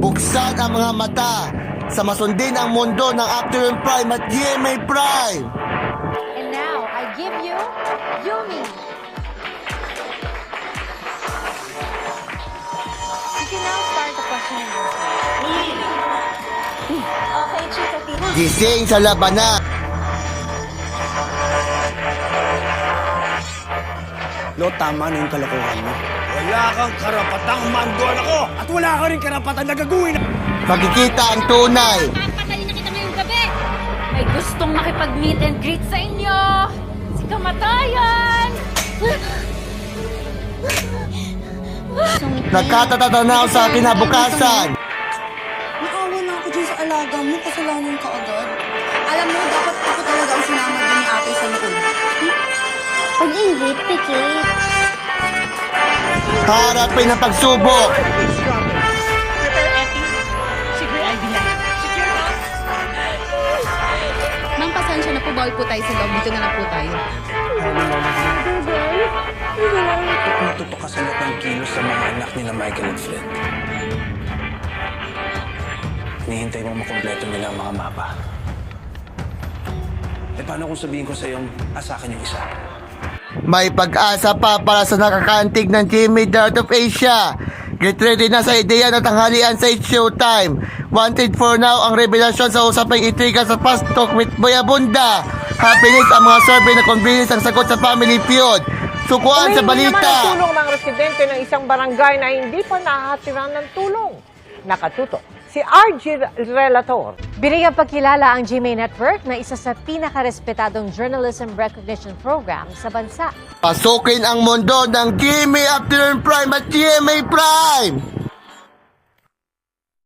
Buksan ang mga mata sa masundin ang mundo ng Afternoon Prime at GMA Prime. And now, I give you Yumi. You can now start the question and answer. Okay, Chika Tito. Gising sa labanan. Lo, tama na yung kalokohan mo. Wala kang karapatang mandoan ako! At wala ka rin karapatan na gagawin. Makikita ang tunay. Papatayin na kita ngayong gabi! May gustong makipag-meet and greet sa inyo! Si Kamatayan! Nagkatatatanaw sa kinabukasan. Naawa na ako dyan sa alaga mo, kasalanan ka agad. Alam mo, dapat ako talaga ang sinama din ni ate sa loob. Pag-ingit, pikit. Harapin ang pagsubok. Mang, pasensya na po, bawal po tayo sa loob. Dito na lang po tayo. Natutok ka sa lahat ng kilos sa mga anak nila Michael at Flynn. Hinihintay mong makompleto nila ang mga mapa. Eh paano kung sabihin ko sa iyong asakin yung isa? May pag-asa pa para sa nakakantig ng Jimmy The Art of Asia. Get ready na sa ideya ng tanghalian sa Showtime. Wanted for now ang revelasyon sa usapang intriga sa Fast Talk with Boy Abunda. Happiness ang mga survey na convenience ang sagot sa Family Feud. Sukuan sa Humingi naman balita. ng tulong ng residente ng isang barangay na hindi pa nahatiran ng tulong. Nakatuto si RG Relator. Binigyang pagkilala ang GMA Network na isa sa pinaka-respetadong journalism recognition program sa bansa. Pasukin ang mundo ng Jimmy Afternoon Prime at GMA Prime.